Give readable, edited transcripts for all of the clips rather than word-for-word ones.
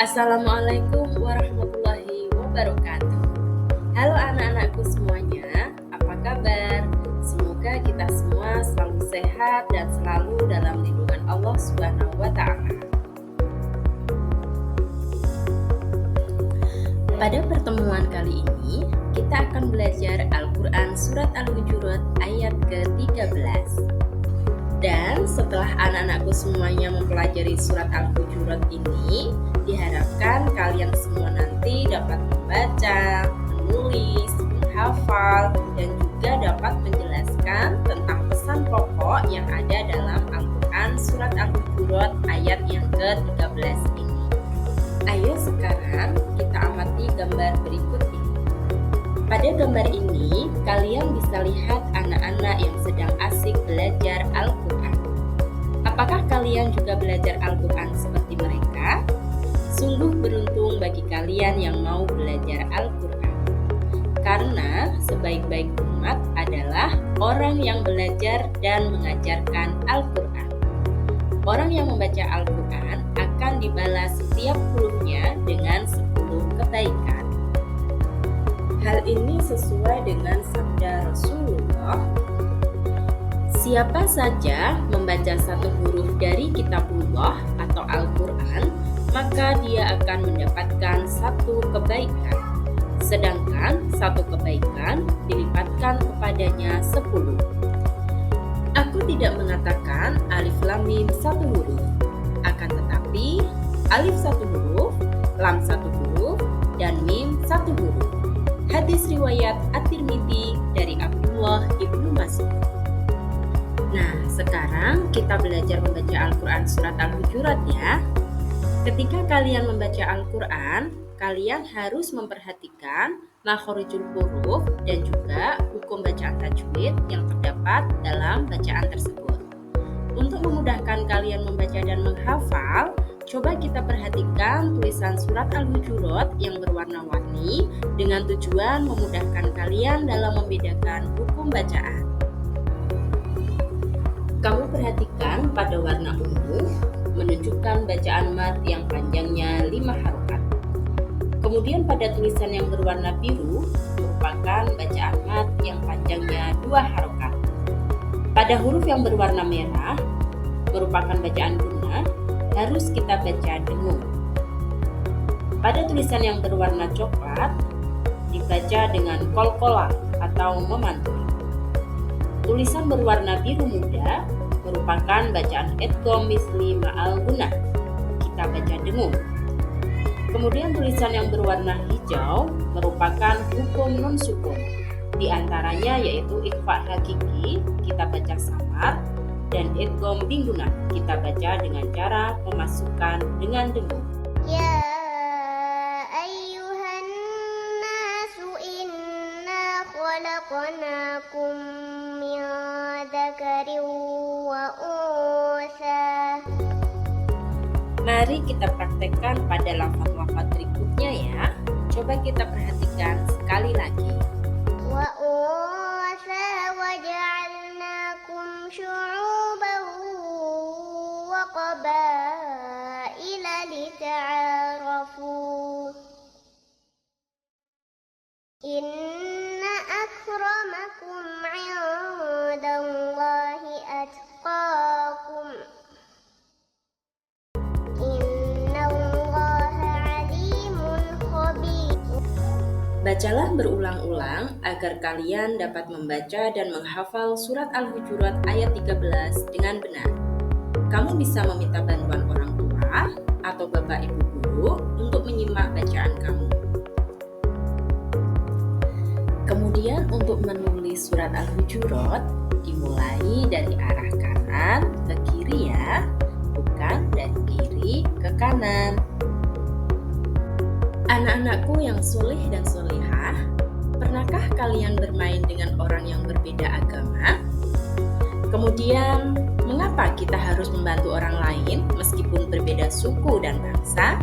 Assalamualaikum warahmatullahi wabarakatuh. Halo anak-anakku semuanya, apa kabar? Semoga kita semua selalu sehat dan selalu dalam lindungan Allah Subhanahu wa Ta'ala. Pada pertemuan kali ini, kita akan belajar Al-Quran Surat Al-Hujurat ayat ke-13. Dan setelah anak-anakku semuanya mempelajari surat Al-Hujurat ini, diharapkan kalian semua nanti dapat membaca, menulis, menghafal, dan juga dapat menjelaskan tentang pesan pokok yang ada dalam Al-Quran surat Al-Hujurat ayat yang ke-13 ini. Ayo sekarang kita amati gambar berikut ini. Pada gambar ini, kalian bisa lihat anak-anak yang sedang asik belajar Al-Quran. Apakah kalian juga belajar Al-Quran seperti mereka? Sungguh beruntung bagi kalian yang mau belajar Al-Quran. Karena sebaik-baik umat adalah orang yang belajar dan mengajarkan Al-Quran. Orang yang membaca Al-Quran akan dibalas setiap hurufnya dengan 10 kebaikan. Hal ini sesuai dengan sabda Rasulullah, siapa saja membaca satu huruf dari kitabullah atau Al-Quran, maka dia akan mendapatkan satu kebaikan. Sedangkan satu kebaikan dilipatkan kepadanya 10. Aku tidak mengatakan alif lam mim satu huruf, akan tetapi alif satu huruf, lam satu huruf, dan mim satu huruf. Hadis riwayat At-Tirmidzi dari Abdullah ibnu Mas'ud. Nah, sekarang kita belajar membaca Al-Quran surat Al-Hujurat ya. Ketika kalian membaca Al-Quran, kalian harus memperhatikan makhorijul huruf dan juga hukum bacaan tajwid yang terdapat dalam bacaan tersebut. Untuk memudahkan kalian membaca dan menghafal, coba kita perhatikan tulisan surat Al-Hujurat yang berwarna-warni dengan tujuan memudahkan kalian dalam membedakan hukum bacaan. Kamu perhatikan pada warna ungu menunjukkan bacaan mad yang panjangnya 5 harokat. Kemudian pada tulisan yang berwarna biru merupakan bacaan mad yang panjangnya 2 harokat. Pada huruf yang berwarna merah merupakan bacaan guna, harus kita baca dengung. Pada tulisan yang berwarna coklat dibaca dengan kolkolah atau memantul. Tulisan berwarna biru muda merupakan bacaan idgham misli ma'al gunah, kita baca dengung. Kemudian tulisan yang berwarna hijau merupakan hukum nun sukun. Di antaranya yaitu ikhfa hakiki, kita baca samar, dan idgham bingunah, kita baca dengan cara memasukkan dengan dengung. Ya ayyuhan nasu inna khalaqnakum min dzakarin wa untha. Mari kita praktekkan pada lafaz-lafaz berikutnya ya. Coba kita perhatikan sekali lagi. Wa untha wa ja'alnakum syu'uban wa qabaila lita'arafu. Inna akramakum 'indallahi atqakum. Bacalah berulang-ulang agar kalian dapat membaca dan menghafal surat Al-Hujurat ayat 13 dengan benar. Kamu bisa meminta bantuan orang tua atau bapak ibu guru untuk menyimak bacaan kamu. Kemudian untuk menulis surat Al-Hujurat dimulai dari arah kanan ke kiri ya, bukan dari kiri ke kanan. Anak-anakku yang soleh dan solehah, pernahkah kalian bermain dengan orang yang berbeda agama? Kemudian, mengapa kita harus membantu orang lain meskipun berbeda suku dan bangsa?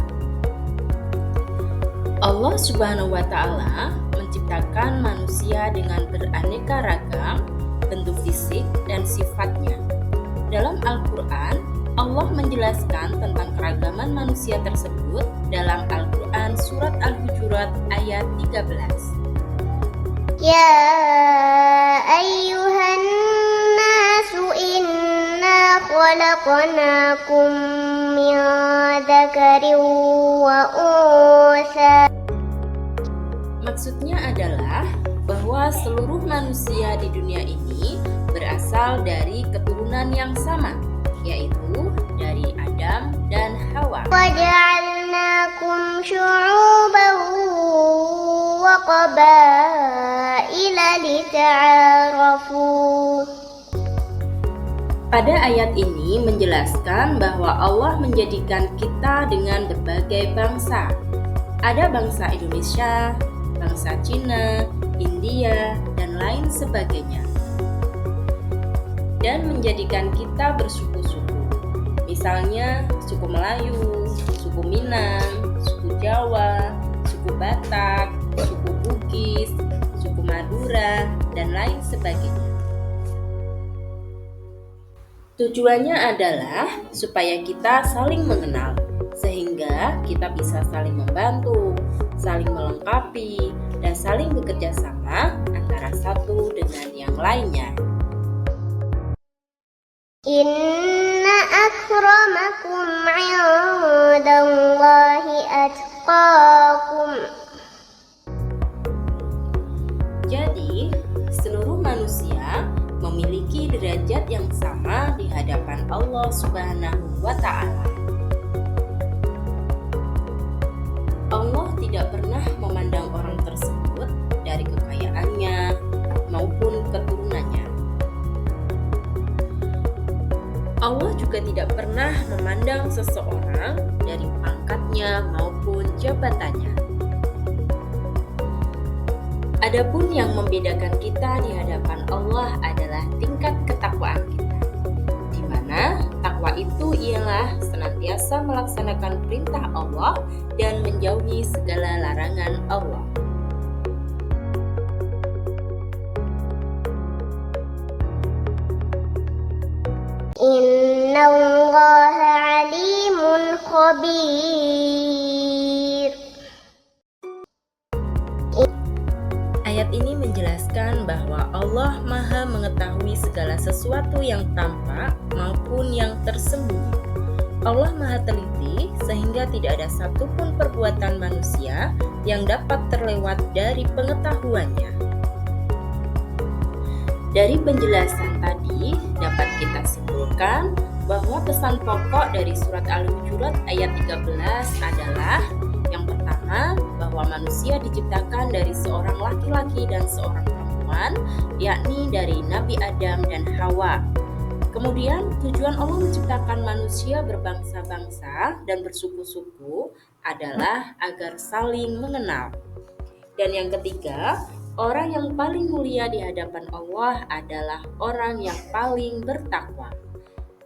Allah Subhanahu wa Ta'ala menciptakan manusia dengan beraneka ragam bentuk fisik dan sifatnya. Dalam Al-Quran, Allah Allah menjelaskan tentang keragaman manusia tersebut dalam Al-Quran Surat Al-Hujurat ayat 13. يا أيها الناس إنا خلقناكم من ذكر وأنثى. Maksudnya adalah bahwa seluruh manusia di dunia ini berasal dari keturunan yang sama, yaitu dari Adam dan Hawa. وجعلناكم شعوبا وقبائل لتعارفوا. Pada ayat ini menjelaskan bahwa Allah menjadikan kita dengan berbagai bangsa. Ada bangsa Indonesia, bangsa Cina, India, dan lain sebagainya. Dan menjadikan kita bersuku-suku. Misalnya suku Melayu, suku Minang, suku Jawa, suku Batak, suku Bugis, suku Madura, dan lain sebagainya. Tujuannya adalah supaya kita saling mengenal, sehingga kita bisa saling membantu, saling melengkapi, dan saling bekerja sama antara satu dengan yang lainnya. Inna akramakum 'indallahi atqakum. Jadi, seluruh manusia memiliki derajat yang sama di hadapan Allah Subhanahu wa Ta'ala. Allah tidak pernah memandang orang tersebut dari kekayaannya maupun keturunannya. Allah juga tidak pernah memandang seseorang dari pangkatnya maupun jabatannya. Adapun yang membedakan kita di hadapan Allah adalah tingkat ketakwaan kita, di mana takwa itu ialah senantiasa melaksanakan perintah Allah dan menjauhi segala larangan Allah. Innallaha 'alimun khabir. Ayat ini menjelaskan bahwa Allah Maha mengetahui segala sesuatu yang tampak maupun yang tersembunyi. Allah Maha teliti sehingga tidak ada satupun perbuatan manusia yang dapat terlewat dari pengetahuannya. Dari penjelasan tadi dapat kita simpulkan bahwa pesan pokok dari surat Al-Hujurat ayat 13 adalah yang pertama, bahwa manusia diciptakan dari seorang laki-laki dan seorang perempuan, yakni dari Nabi Adam dan Hawa. Kemudian, tujuan Allah menciptakan manusia berbangsa-bangsa dan bersuku-suku adalah agar saling mengenal. Dan yang ketiga, orang yang paling mulia di hadapan Allah adalah orang yang paling bertakwa.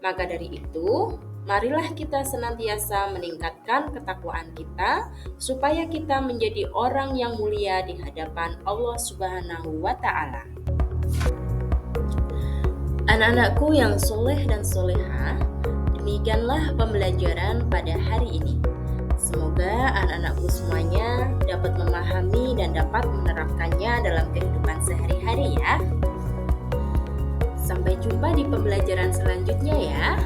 Maka dari itu, marilah kita senantiasa meningkatkan ketakwaan kita supaya kita menjadi orang yang mulia di hadapan Allah Subhanahu wa Ta'ala. Anak-anakku yang soleh dan soleha, demikianlah pembelajaran pada hari ini. Semoga anak-anakku semuanya dapat memahami dan dapat menerapkannya dalam kehidupan sehari-hari ya. Sampai jumpa di pembelajaran selanjutnya ya.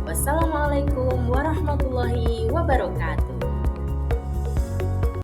Wassalamualaikum warahmatullahi wabarakatuh.